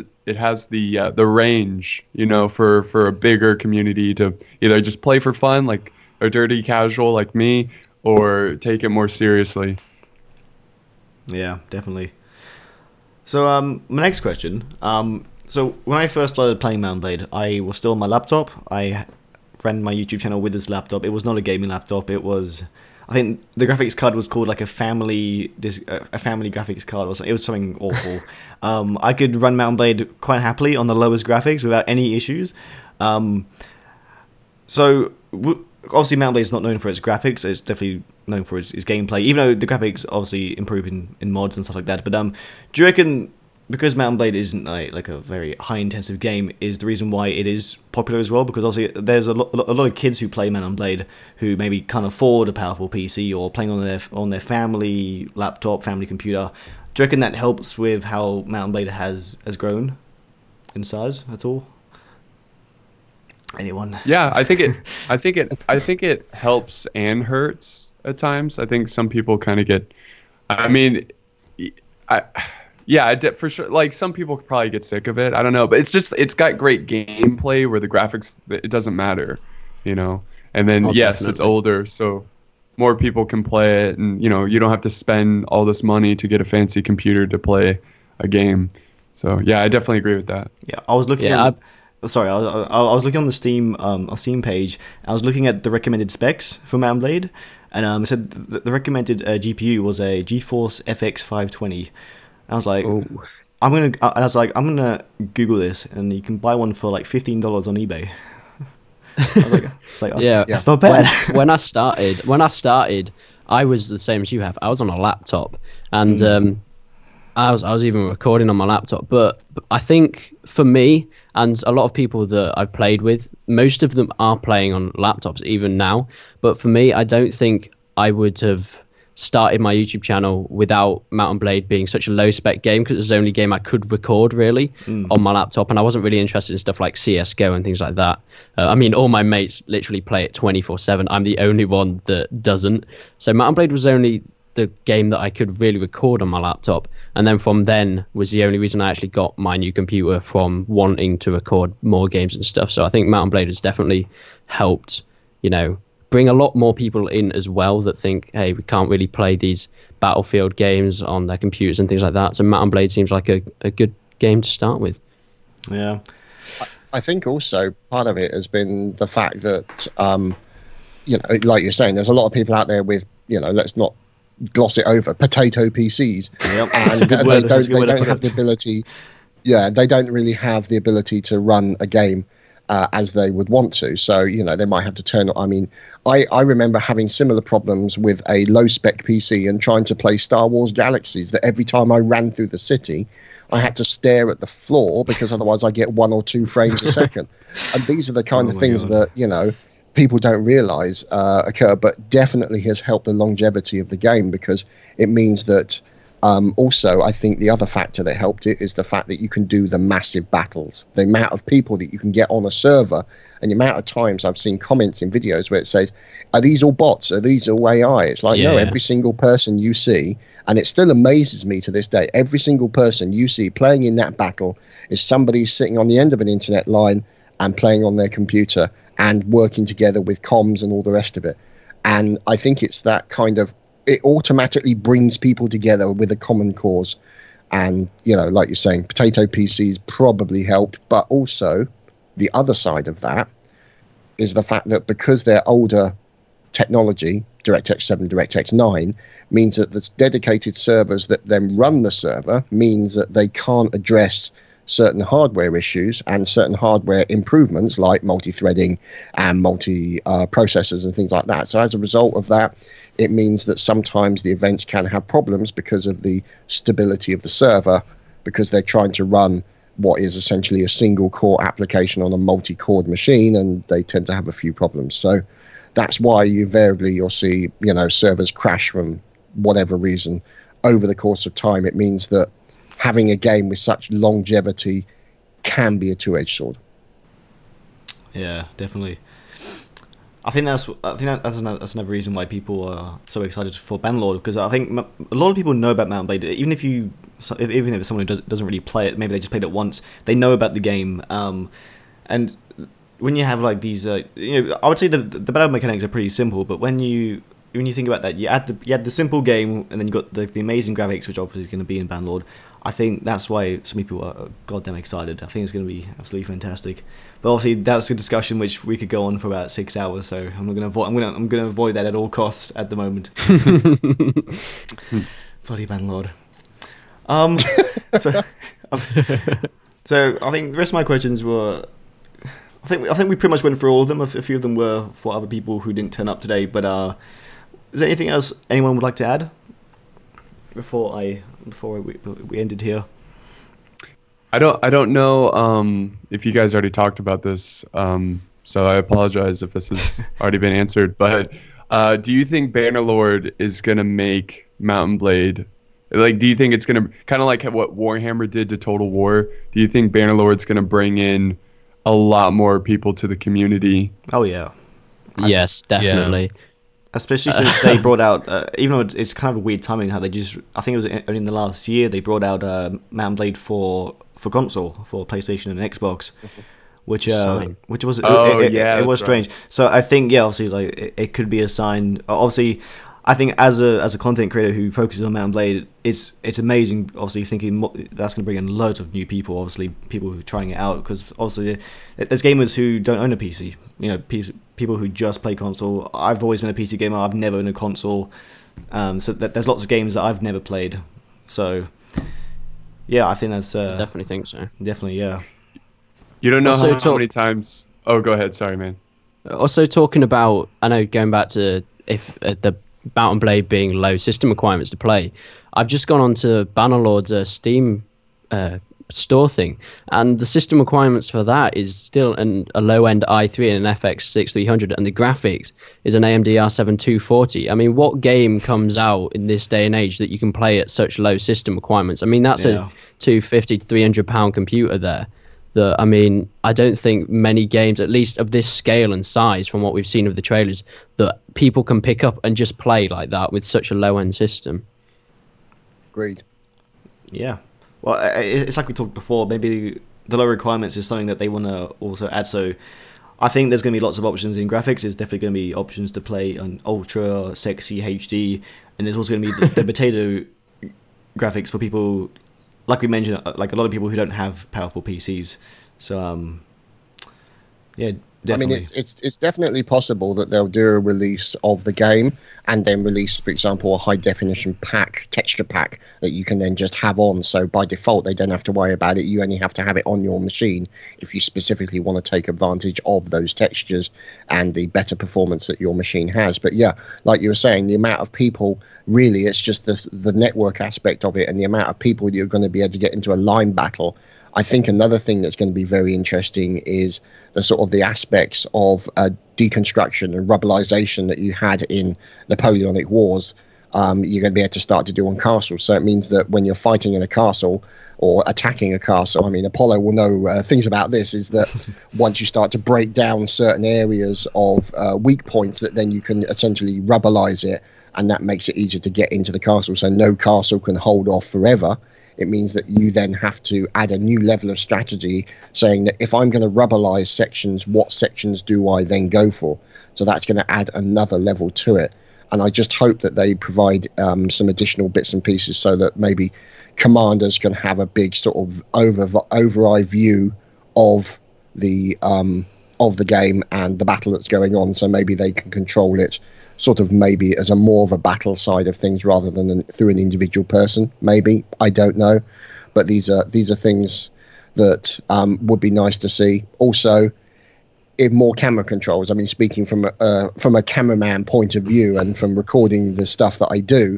the range, you know, for a bigger community to either just play for fun, like a dirty casual like me, or take it more seriously. Yeah, definitely. So my next question. So when I first started playing Mount & Blade, I was still on my laptop. I ran my YouTube channel with this laptop. It was not a gaming laptop. It was, I think the graphics card was called like a family graphics card or something. It was something awful. I could run Mount & Blade quite happily on the lowest graphics without any issues. So obviously Mount & Blade is not known for its graphics. It's definitely known for its gameplay, even though the graphics obviously improve in mods and stuff like that. But do you reckon, because Mount & Blade isn't like a very high-intensive game, is the reason why it is popular as well? Because obviously there's a lot of kids who play Mount & Blade who maybe can't afford a powerful PC or playing on their family laptop, family computer. Do you reckon that helps with how Mount & Blade has grown in size at all? Anyone? Yeah, I think it helps and hurts at times. I think some people kind of get. I mean, for sure. Like some people probably get sick of it. I don't know, but it's got great gameplay where the graphics, it doesn't matter, you know. And then yes, definitely. It's older, so more people can play it, and you know, you don't have to spend all this money to get a fancy computer to play a game. So yeah, I definitely agree with that. Yeah, I was looking. I was looking on the Steam page. I was looking at the recommended specs for Mount & Blade, and it said the recommended GPU was a GeForce FX 520. I was like, I'm gonna Google this, and you can buy one for like $15 on eBay. Yeah, that's not bad. When I started, I was the same as you have. I was on a laptop, and I was even recording on my laptop. But I think for me and a lot of people that I've played with, most of them are playing on laptops even now. But for me, I don't think I would have started my YouTube channel without Mount & Blade being such a low spec game, because it was the only game I could record really on my laptop, and I wasn't really interested in stuff like CS:GO and things like that. I mean, all my mates literally play it 24/7. I'm the only one that doesn't. So Mount & Blade was only the game that I could really record on my laptop, and then from then was the only reason I actually got my new computer, from wanting to record more games and stuff. So I think Mount & Blade has definitely helped, you know, bring a lot more people in as well that think, hey, we can't really play these Battlefield games on their computers and things like that. So Mount & Blade seems like a good game to start with. Yeah. I think also part of it has been the fact that, you know, like you're saying, there's a lot of people out there with, you know, let's not gloss it over, potato PCs. Yep. And they don't have the ability. Yeah, they don't really have the ability to run a game as they would want to. So, you know, they might have to turn. I mean, I remember having similar problems with a low spec PC and trying to play Star Wars Galaxies, that every time I ran through the city, I had to stare at the floor because otherwise I get 1 or 2 frames a second. And these are the kind of things that, you know, people don't realize occur, but definitely has helped the longevity of the game, because it means that also, I think the other factor that helped it is the fact that you can do the massive battles. The amount of people that you can get on a server, and the amount of times I've seen comments in videos where it says, are these all bots? Are these all AI? It's like, no, every single person you see, and it still amazes me to this day, every single person you see playing in that battle is somebody sitting on the end of an internet line and playing on their computer and working together with comms and all the rest of it. And I think it's that kind of, it automatically brings people together with a common cause. And, you know, like you're saying, potato PCs probably helped, but also the other side of that is the fact that because they're older technology, DirectX 7, DirectX 9, means that the dedicated servers that then run the server means that they can't address certain hardware issues and certain hardware improvements like multi-threading and multi-processors and things like that. So as a result of that, it means that sometimes the events can have problems because of the stability of the server, because they're trying to run what is essentially a single core application on a multi-core machine, and they tend to have a few problems. So that's why invariably you'll see, you know, servers crash from whatever reason over the course of time. It means that having a game with such longevity can be a two-edged sword. Yeah, definitely. I think that's another reason why people are so excited for Bannerlord, because I think a lot of people know about Mount & Blade. Even if it's someone who doesn't really play it, maybe they just played it once, they know about the game. And when you have like these, you know, I would say the battle mechanics are pretty simple, but when you think about that, you had the simple game, and then you got the amazing graphics, which obviously is going to be in Bannerlord. I think that's why so many people are goddamn excited. I think it's going to be absolutely fantastic. But obviously, that's a discussion which we could go on for about 6 hours. So I'm going to avoid that at all costs at the moment. Bloody Bannerlord. So I think the rest of my questions were. I think we pretty much went through all of them. A few of them were for other people who didn't turn up today. But is there anything else anyone would like to add before we ended here? I don't know if you guys already talked about this, so I apologize if this has already been answered. But do you think Bannerlord is gonna make Mount & Blade Like, do you think it's going to kind of like what Warhammer did to Total War? Do you think Bannerlord's going to bring in a lot more people to the community? Oh yeah. Yes, definitely. Yeah. Especially since they brought out, even though it's kind of a weird timing how they just, I think it was only in the last year they brought out Mount & Blade for console, for PlayStation and Xbox, which was it was strange. Right. So I think obviously like it could be a sign. Obviously, I think as a content creator who focuses on Mount & Blade, it's amazing. Obviously, thinking that's going to bring in loads of new people. Obviously, people who are trying it out, because obviously there's gamers who don't own a PC. People who just play console. I've always been a PC gamer. I've never owned a console. So there's lots of games that I've never played. So yeah, I think that's I definitely think so. Definitely, yeah. You don't know how many times. Oh, go ahead. Sorry, man. Also, talking about, I know, going back to if the Mount & Blade being low system requirements to play, I've just gone on to Bannerlord's Steam store thing, and the system requirements for that is still a low-end i3 and an FX 6300, and the graphics is an AMD R7 240. I mean, what game comes out in this day and age that you can play at such low system requirements? I mean, that's a £250 to £300 computer there. I mean, I don't think many games, at least of this scale and size, from what we've seen of the trailers, that people can pick up and just play like that with such a low-end system. Agreed. Yeah. Well, it's like we talked before. Maybe the low requirements is something that they want to also add. So I think there's going to be lots of options in graphics. There's definitely going to be options to play on ultra, sexy, HD. And there's also going to be the potato graphics for people, like we mentioned, like a lot of people who don't have powerful PCs. So, yeah, definitely. I mean, it's definitely possible that they'll do a release of the game and then release, for example, a high definition pack, texture pack that you can then just have on. So by default, they don't have to worry about it. You only have to have it on your machine if you specifically want to take advantage of those textures and the better performance that your machine has. But yeah, like you were saying, the amount of people, really, it's just the network aspect of it and the amount of people you're going to be able to get into a line battle. I think another thing that's going to be very interesting is the sort of the aspects of deconstruction and rubberization that you had in Napoleonic Wars. You're going to be able to start to do on castles. So it means that when you're fighting in a castle or attacking a castle, I mean, Apollo will know things about this, is that once you start to break down certain areas of weak points, that then you can essentially rubberize it, and that makes it easier to get into the castle. So no castle can hold off forever. It means that you then have to add a new level of strategy, saying that if I'm going to rubberize sections, what sections do I then go for? So that's going to add another level to it. And I just hope that they provide some additional bits and pieces so that maybe commanders can have a big sort of overall view of the game and the battle that's going on. So maybe they can control it sort of maybe as a more of a battle side of things rather than through an individual person. Maybe, I don't know, but these are things that would be nice to see. Also, in more camera controls. I mean, speaking from a cameraman point of view and from recording the stuff that I do,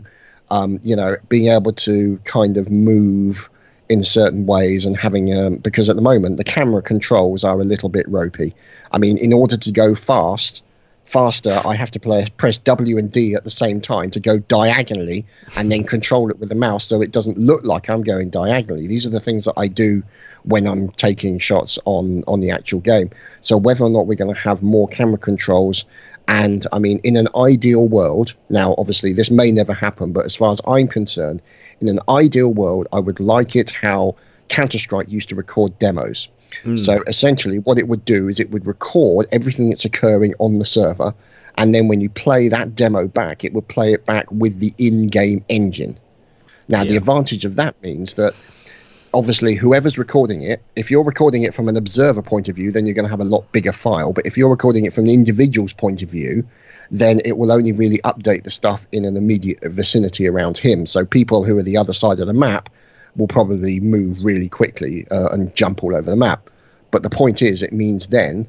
being able to kind of move in certain ways and having because at the moment the camera controls are a little bit ropey. I mean, in order to go faster, I have to press W and D at the same time to go diagonally and then control it with the mouse so it doesn't look like I'm going diagonally. These are the things that I do when I'm taking shots on the actual game. So whether or not we're going to have more camera controls, and I mean, in an ideal world, now obviously this may never happen, but as far as I'm concerned, in an ideal world, I would like it how Counter-Strike used to record demos. So essentially what it would do is it would record everything that's occurring on the server, and then when you play that demo back, it would play it back with the in-game engine. Now, the advantage of that means that obviously whoever's recording it, if you're recording it from an observer point of view, then you're going to have a lot bigger file. But if you're recording it from the individual's point of view, then it will only really update the stuff in an immediate vicinity around him. So people who are the other side of the map will probably move really quickly and jump all over the map. But the point is, it means then,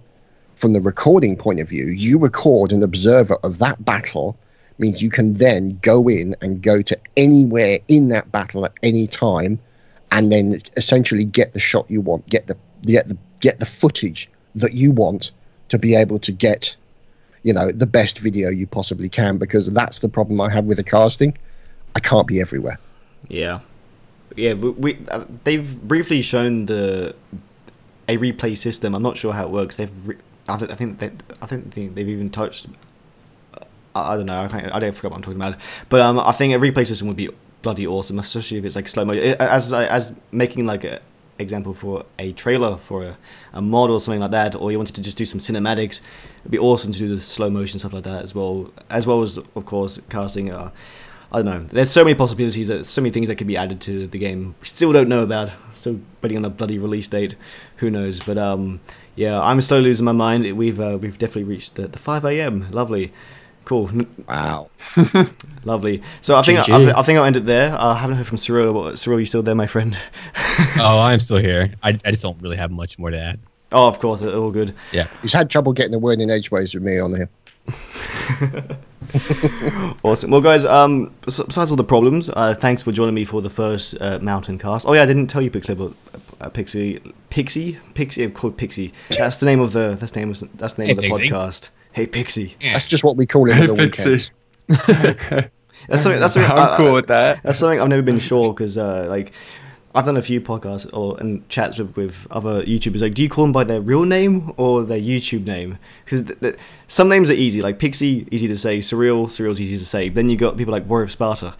from the recording point of view, you record an observer of that battle, means you can then go in and go to anywhere in that battle at any time, and then essentially get the shot you want, get the footage that you want to be able to get, the best video you possibly can. Because that's the problem I have with the casting. I can't be everywhere. Yeah, yeah. They've briefly shown a replay system. I'm not sure how it works. I think they've even touched. I don't know. I don't forget what I'm talking about. But I think a replay system would be bloody awesome, especially if it's like slow mo. As making like a example for a trailer for a mod or something like that, or you wanted to just do some cinematics, it'd be awesome to do the slow motion stuff like that as well as of course casting. I don't know. There's so many possibilities. There's so many things that could be added to the game. We still don't know about. Still waiting on a bloody release date. Who knows? But yeah, I'm slowly losing my mind. We've definitely reached the 5 a.m. Lovely. Cool. Wow. Lovely. So I think I'll end it there. I haven't heard from Surreal. Surreal, you still there, my friend? Oh, I'm still here. I just don't really have much more to add. Oh, of course, all good. Yeah. He's had trouble getting a word in edgeways with me on here. Awesome. Well, guys, besides all the problems, thanks for joining me for the first Mount&Cast. Oh yeah, I didn't tell you Pixie. I'm called Pixie. That's the name of the podcast. Hey Pixie. Yeah. That's just what we call it on the weekends. That's something. I'm cool with that. That's something I've never been sure because like I've done a few podcasts and chats with other YouTubers. Like, do you call them by their real name or their YouTube name? Because some names are easy, like Pixie, easy to say. Surreal's easy to say. Then you got people like Warrior of Sparta.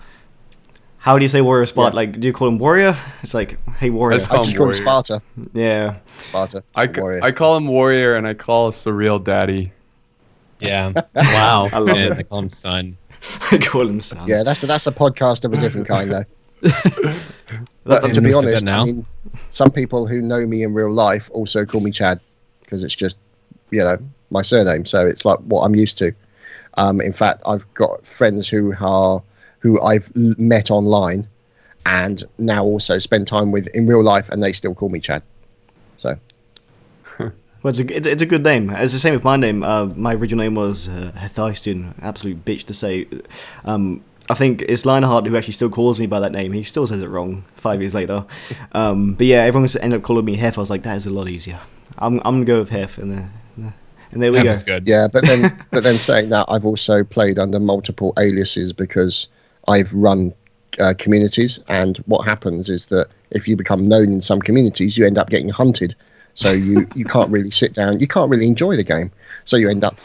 How do you say Warrior of Sparta? Yeah. Like, do you call him Warrior? It's like, hey Warrior. I just call him Sparta. Yeah. Sparta. I call him Warrior and I call Surreal Daddy. Yeah. Wow. I love it. I call him Son. I call him Son. Yeah, that's a podcast of a different kind, though. But to be honest, I mean, some people who know me in real life also call me Chad because it's just, my surname. So it's like what I'm used to. In fact, I've got friends who I've met online and now also spend time with in real life, and they still call me Chad. So. Well, it's a good name. It's the same with my name. My original name was Heph, absolute bitch to say. I think it's Lionheart who actually still calls me by that name. He still says it wrong 5 years later. But yeah, everyone's ended up calling me Heph. I was like, that is a lot easier. I'm gonna go with Heph, and there we go. That's good. Yeah, but then saying that, I've also played under multiple aliases because I've run communities, and what happens is that if you become known in some communities, you end up getting hunted. So you can't really sit down. You can't really enjoy the game. So you end up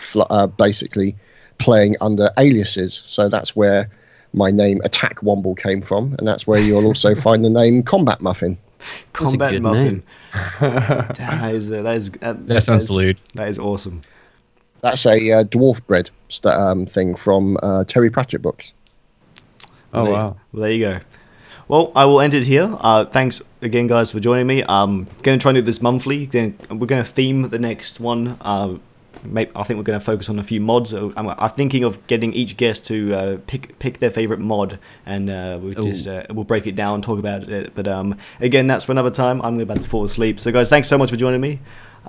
basically playing under aliases. So that's where my name Attack Womble came from, and that's where you'll also find the name Combat Muffin. Combat Muffin. That sounds lewd. That is awesome. That's a dwarf bread thing from Terry Pratchett books. Oh, wow. Well, there you go. Well, I will end it here. Thanks again, guys, for joining me. I'm going to try and do this monthly. We're going to theme the next one. I think we're going to focus on a few mods. I'm thinking of getting each guest to pick their favorite mod, and we'll break it down, talk about it. But again, that's for another time. I'm about to fall asleep. So, guys, thanks so much for joining me.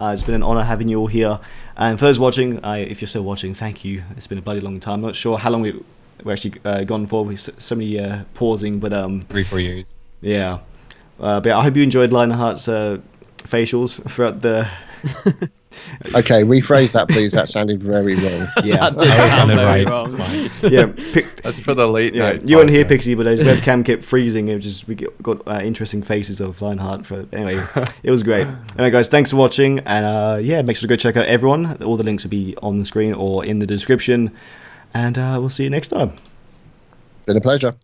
It's been an honor having you all here. And for those watching, if you're still watching, thank you. It's been a bloody long time. I'm not sure how long we're actually gone for. With so many pausing, but 3-4 years. Yeah. But I hope you enjoyed Lionheart's facials throughout the. Okay, rephrase that, please. That sounded very wrong. Yeah, that did sound very wrong. Yeah, that's for the late night. You weren't here, Pixie, but his webcam kept freezing. We got interesting faces of Lionheart. Anyway, it was great. Anyway, guys, thanks for watching, and make sure to go check out everyone. All the links will be on the screen or in the description, and we'll see you next time. Been a pleasure.